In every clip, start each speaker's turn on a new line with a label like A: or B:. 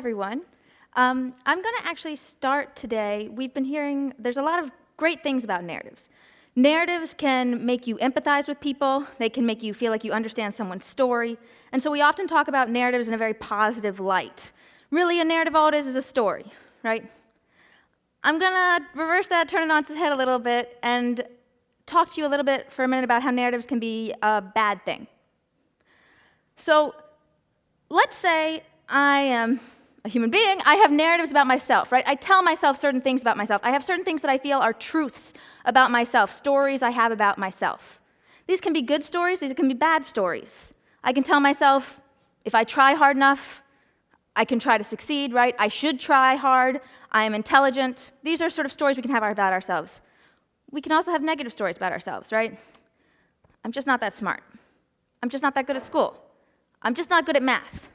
A: everyone. I'm going to actually start today. We've been hearing, there's a lot of great things about narratives. Narratives can make you empathize with people. They can make you feel like you understand someone's story. And so we often talk about narratives in a very positive light. Really, a narrative, all it is a story, right? I'm going to reverse that, turn it on its head a little bit, and talk to you a little bit for a minute about how narratives can be a bad thing. So let's say I am a human being. I have narratives about myself, right? I tell myself certain things about myself. I have certain things that I feel are truths about myself, stories I have about myself. These can be good stories. These can be bad stories. I can tell myself, if I try hard enough, I can try to succeed, right? I should try hard. I am intelligent. These are sort of stories we can have about ourselves. We can also have negative stories about ourselves, right? I'm just not that smart. I'm just not that good at school. I'm just not good at math.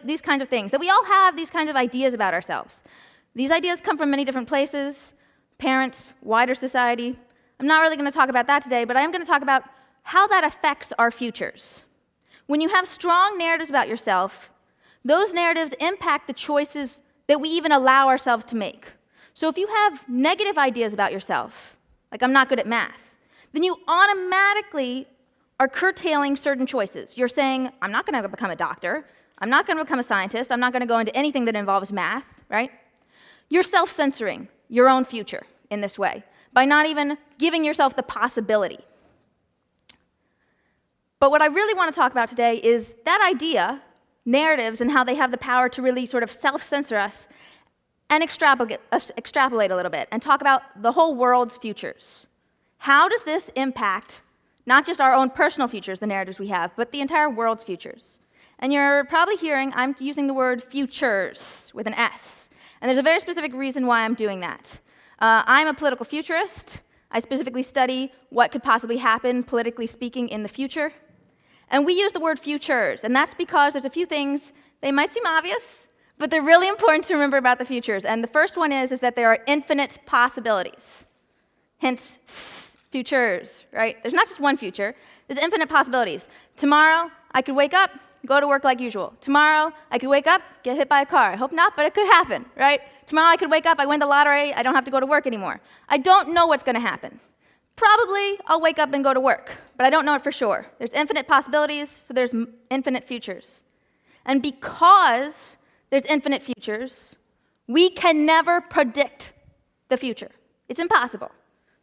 A: These kinds of things. That we all have these kinds of ideas about ourselves. These ideas come from many different places, parents, wider society. I'm not really going to talk about that today, but I am going to talk about how that affects our futures. When you have strong narratives about yourself, those narratives impact the choices that we even allow ourselves to make. So if you have negative ideas about yourself, like I'm not good at math, then you automatically are curtailing certain choices. You're saying, I'm not going to become a doctor. I'm not going to become a scientist. I'm not going to go into anything that involves math, right? You're self-censoring your own future in this way by not even giving yourself the possibility. But what I really want to talk about today is that idea, narratives, and how they have the power to really sort of self-censor us and extrapolate a little bit and talk about the whole world's futures. How does this impact not just our own personal futures, the narratives we have, but the entire world's futures? And you're probably hearing I'm using the word futures with an S. And there's a very specific reason why I'm doing that. I'm a political futurist. I specifically study what could possibly happen, politically speaking, in the future. And we use the word futures, and that's because there's a few things, they might seem obvious, but they're really important to remember about the futures. And the first one is that there are infinite possibilities. Hence, futures, right? There's not just one future. There's infinite possibilities. Tomorrow, I could wake up, go to work like usual. Tomorrow, I could wake up, get hit by a car. I hope not, but it could happen, right? Tomorrow, I could wake up, I win the lottery, I don't have to go to work anymore. I don't know what's going to happen. Probably, I'll wake up and go to work, but I don't know it for sure. There's infinite possibilities, so there's infinite futures. And because there's infinite futures, we can never predict the future. It's impossible,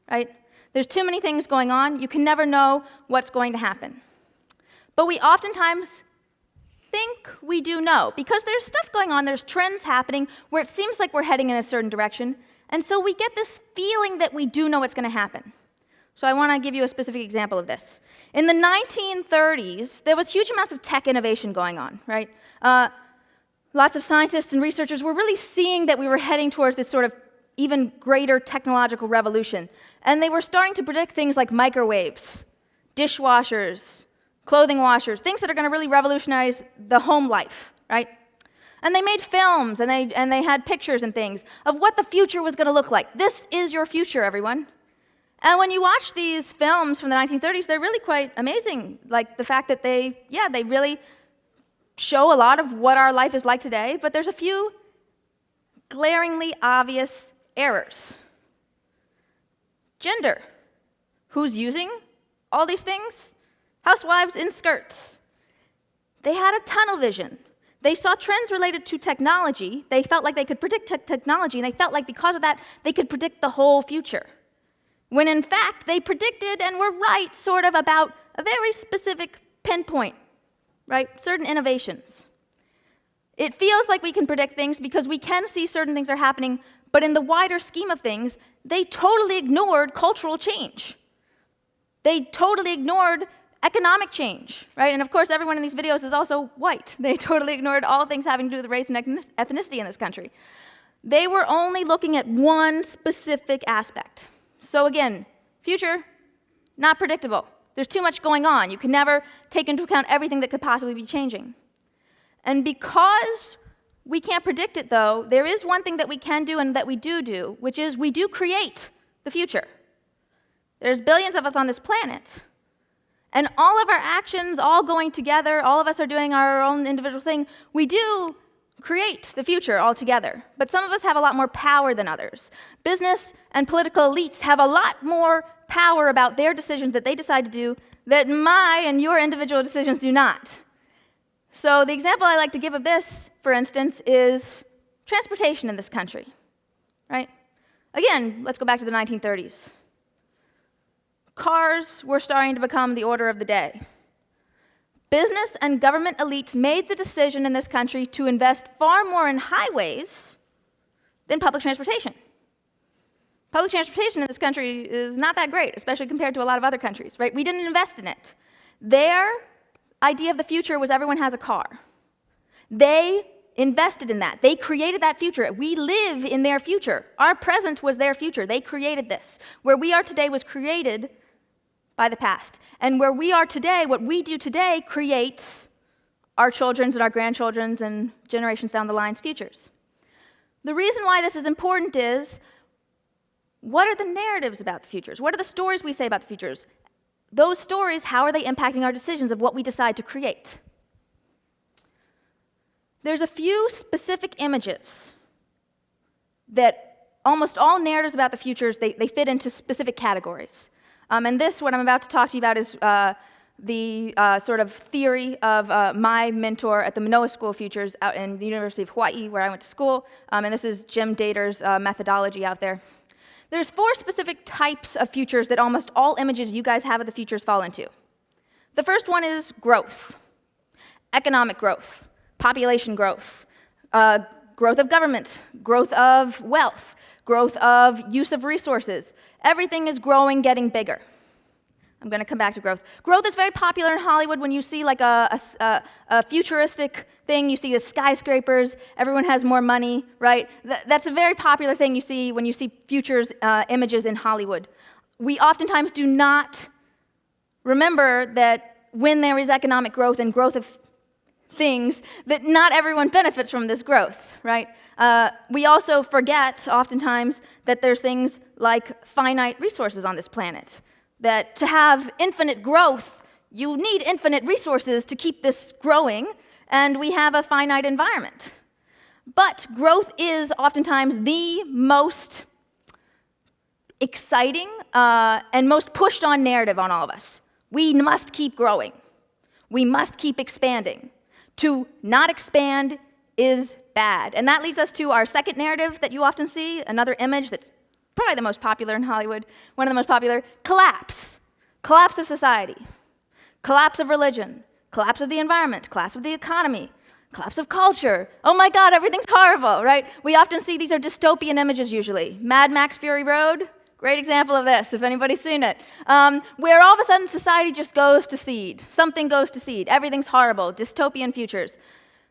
A: right? There's too many things going on. You can never know what's going to happen. But we oftentimes think we do know, because there's stuff going on, there's trends happening where it seems like we're heading in a certain direction, and so we get this feeling that we do know what's going to happen. So I want to give you a specific example of this. In the 1930s, there was huge amounts of tech innovation going on, right? Lots of scientists and researchers were really seeing that we were heading towards this sort of even greater technological revolution. And they were starting to predict things like microwaves, dishwashers, clothing washers, things that are going to really revolutionize the home life, right? And they made films, and they had pictures and things of what the future was going to look like. This is your future, everyone. And when you watch these films from the 1930s, they're really quite amazing. Like the fact that they really show a lot of what our life is like today, but there's a few glaringly obvious errors. Gender. Who's using all these things? Housewives in skirts. They had a tunnel vision. They saw trends related to technology. They felt like they could predict technology, and they felt like because of that, they could predict the whole future. When in fact, they predicted and were right sort of about a very specific pinpoint, right? Certain innovations. It feels like we can predict things because we can see certain things are happening, but in the wider scheme of things, they totally ignored cultural change. They totally ignored economic change, right? And of course, everyone in these videos is also white. They totally ignored all things having to do with race and ethnicity in this country. They were only looking at one specific aspect. So again, future, not predictable. There's too much going on. You can never take into account everything that could possibly be changing. And because we can't predict it, though, there is one thing that we can do and that we do, which is we do create the future. There's billions of us on this planet. And all of our actions all going together, all of us are doing our own individual thing, we do create the future altogether, but some of us have a lot more power than others. Business and political elites have a lot more power about their decisions that they decide to do that my and your individual decisions do not. So the example I like to give of this, for instance, is transportation in this country, right? Again, let's go back to the 1930s. Cars were starting to become the order of the day. Business and government elites made the decision in this country to invest far more in highways than public transportation. Public transportation in this country is not that great, especially compared to a lot of other countries, right? We didn't invest in it. Their idea of the future was everyone has a car. They invested in that. They created that future. We live in their future. Our present was their future. They created this. Where we are today was created by the past. And where we are today, what we do today creates our children's and our grandchildren's and generations down the line's futures. The reason why this is important is, what are the narratives about the futures? What are the stories we say about the futures? Those stories, how are they impacting our decisions of what we decide to create? There's a few specific images that almost all narratives about the futures, they fit into specific categories. And this, what I'm about to talk to you about, is the sort of theory of my mentor at the Manoa School of Futures out in the University of Hawaii, where I went to school. And this is Jim Dater's methodology out there. There's 4 specific types of futures that almost all images you guys have of the futures fall into. The first one is growth, economic growth, population growth, growth of government, growth of wealth, growth of use of resources. Everything is growing, getting bigger. I'm going to come back to growth. Growth is very popular in Hollywood. When you see like a futuristic thing, you see the skyscrapers, everyone has more money, right? That's a very popular thing you see when you see futures images in Hollywood. We oftentimes do not remember that when there is economic growth and growth of things, that not everyone benefits from this growth, right? We also forget oftentimes that there's things like finite resources on this planet. That to have infinite growth, you need infinite resources to keep this growing, and we have a finite environment. But growth is oftentimes the most exciting and most pushed on narrative on all of us. We must keep growing. We must keep expanding. To not expand is bad. And that leads us to our second narrative that you often see, another image that's probably the most popular in Hollywood, one of the most popular: collapse. Collapse of society, collapse of religion, collapse of the environment, collapse of the economy, collapse of culture. Oh my God, everything's horrible, right? We often see these are dystopian images usually. Mad Max Fury Road, great example of this, if anybody's seen it. Where all of a sudden society just goes to seed. Something goes to seed. Everything's horrible, dystopian futures.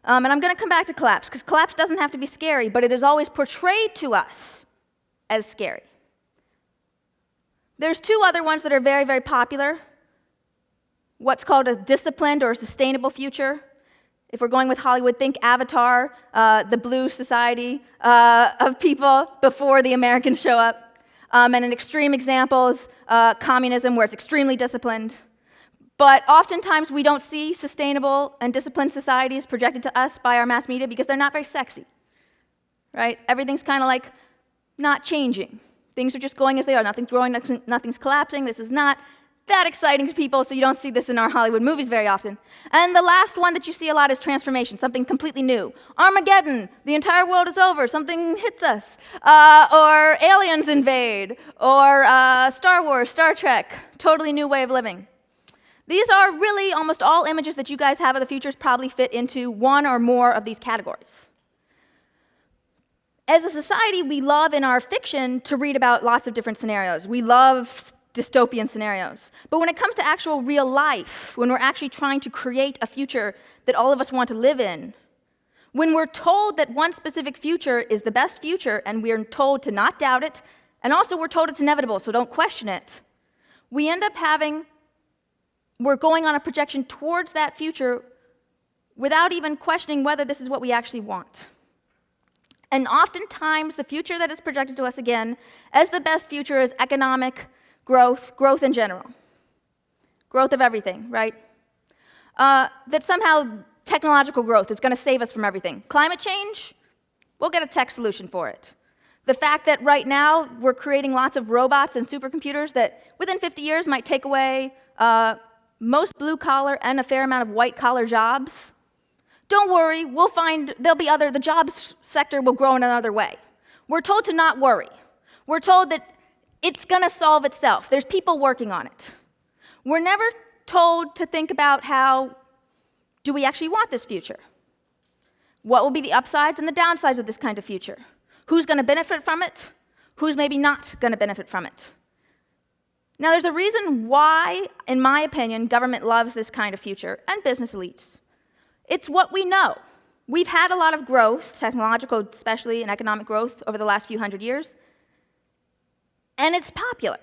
A: And I'm going to come back to collapse, because collapse doesn't have to be scary, but it is always portrayed to us as scary. There's 2 other ones that are very, very popular. What's called a disciplined or sustainable future. If we're going with Hollywood, think Avatar, the blue society of people before the Americans show up. And in extreme examples, communism, where it's extremely disciplined. But oftentimes we don't see sustainable and disciplined societies projected to us by our mass media because they're not very sexy, right? Everything's kind of like not changing. Things are just going as they are. Nothing's growing, nothing's collapsing. This is not that exciting to people, so you don't see this in our Hollywood movies very often. And the last one that you see a lot is transformation, something completely new. Armageddon, the entire world is over, something hits us. Or aliens invade. Or Star Wars, Star Trek, totally new way of living. These are really almost all images that you guys have of the futures probably fit into one or more of these categories. As a society, we love in our fiction to read about lots of different scenarios. We love dystopian scenarios. But when it comes to actual real life, when we're actually trying to create a future that all of us want to live in, when we're told that one specific future is the best future and we're told to not doubt it, and also we're told it's inevitable, so don't question it, we end up we're going on a projection towards that future without even questioning whether this is what we actually want. And oftentimes, the future that is projected to us again as the best future is economic growth, growth in general. Growth of everything, right? That somehow technological growth is going to save us from everything. Climate change, we'll get a tech solution for it. The fact that right now we're creating lots of robots and supercomputers that within 50 years might take away most blue-collar and a fair amount of white-collar jobs. Don't worry, we'll find the jobs sector will grow in another way. We're told to not worry. We're told that it's going to solve itself. There's people working on it. We're never told to think about how do we actually want this future? What will be the upsides and the downsides of this kind of future? Who's going to benefit from it? Who's maybe not going to benefit from it? Now, there's a reason why, in my opinion, government loves this kind of future, and business elites. It's what we know. We've had a lot of growth, technological especially, and economic growth over the last few hundred years, and it's popular.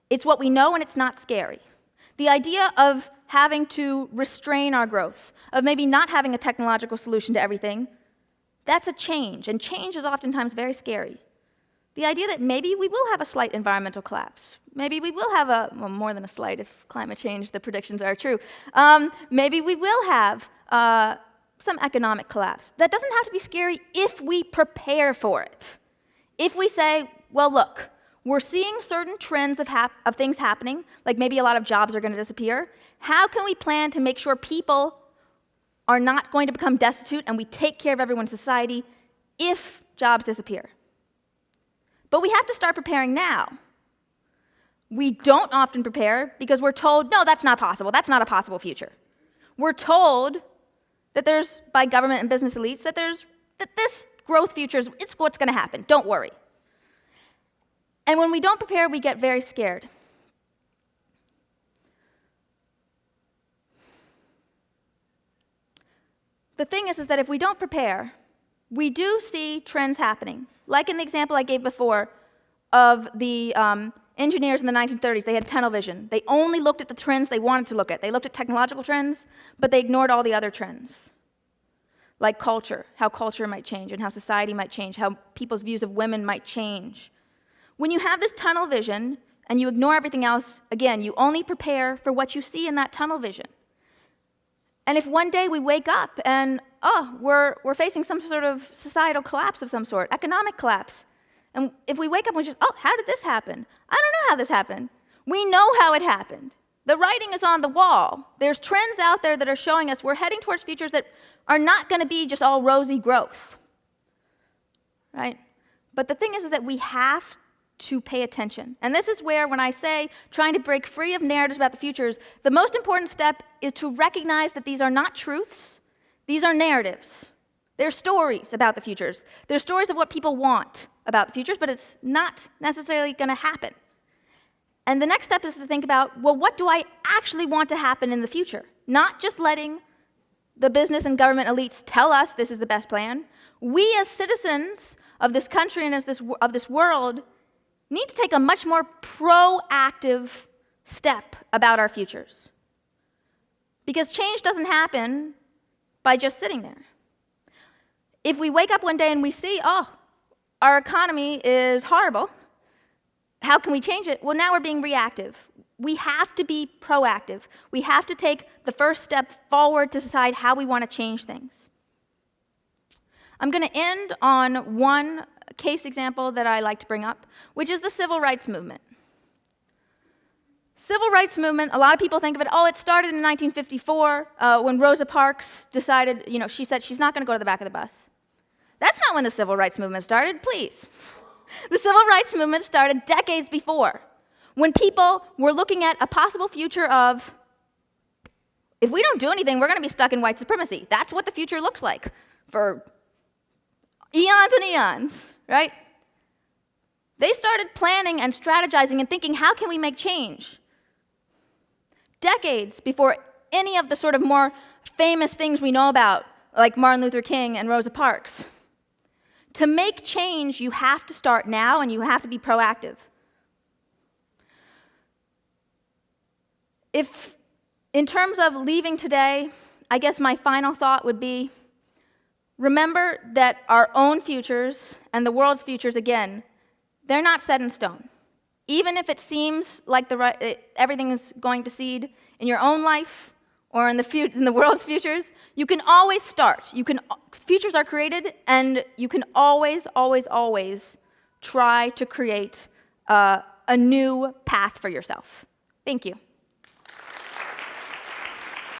A: It's what we know, and it's not scary. The idea of having to restrain our growth, of maybe not having a technological solution to everything, that's a change, and change is oftentimes very scary. The idea that maybe we will have a slight environmental collapse. Maybe we will have more than a slight if climate change, the predictions are true. Maybe we will have some economic collapse. That doesn't have to be scary if we prepare for it. If we say, well, look, we're seeing certain trends of things happening, like maybe a lot of jobs are going to disappear. How can we plan to make sure people are not going to become destitute and we take care of everyone in society if jobs disappear? But we have to start preparing now. We don't often prepare because we're told, no, that's not possible. That's not a possible future. We're told that there's, by government and business elites, that this growth future it's what's going to happen. Don't worry. And when we don't prepare, we get very scared. The thing is that if we don't prepare, we do see trends happening. Like in the example I gave before of the engineers in the 1930s, they had tunnel vision. They only looked at the trends they wanted to look at. They looked at technological trends, but they ignored all the other trends, like culture, how culture might change and how society might change, how people's views of women might change. When you have this tunnel vision and you ignore everything else, again, you only prepare for what you see in that tunnel vision. And if one day we wake up and, we're facing some sort of societal collapse of some sort, economic collapse, and if we wake up and we just, how did this happen? I don't know how this happened. We know how it happened. The writing is on the wall. There's trends out there that are showing us we're heading towards futures that are not going to be just all rosy growth, right? But the thing is that we have to pay attention. And this is where, when I say trying to break free of narratives about the futures, the most important step is to recognize that these are not truths. These are narratives. They're stories about the futures. They're stories of what people want about the futures, but it's not necessarily going to happen. And the next step is to think about, well, what do I actually want to happen in the future? Not just letting the business and government elites tell us this is the best plan. We as citizens of this country and of this world need to take a much more proactive step about our futures. Because change doesn't happen by just sitting there. If we wake up one day and we see, our economy is horrible, how can we change it? Well, now we're being reactive. We have to be proactive. We have to take the first step forward to decide how we want to change things. I'm going to end on one case example that I like to bring up, which is the civil rights movement. Civil rights movement, a lot of people think of it, it started in 1954 when Rosa Parks decided, she said she's not going to go to the back of the bus. That's not when the civil rights movement started, please. The civil rights movement started decades before, when people were looking at a possible future of, if we don't do anything, we're going to be stuck in white supremacy. That's what the future looks like for eons and eons, right? They started planning and strategizing and thinking, how can we make change? Decades before any of the sort of more famous things we know about, like Martin Luther King and Rosa Parks. To make change, you have to start now and you have to be proactive. If, in terms of leaving today, I guess my final thought would be, remember that our own futures and the world's futures, again, they're not set in stone. Even if it seems like everything is going to seed in your own life or in the world's futures, you can always start. Futures are created, and you can always, always, always try to create a new path for yourself. Thank you.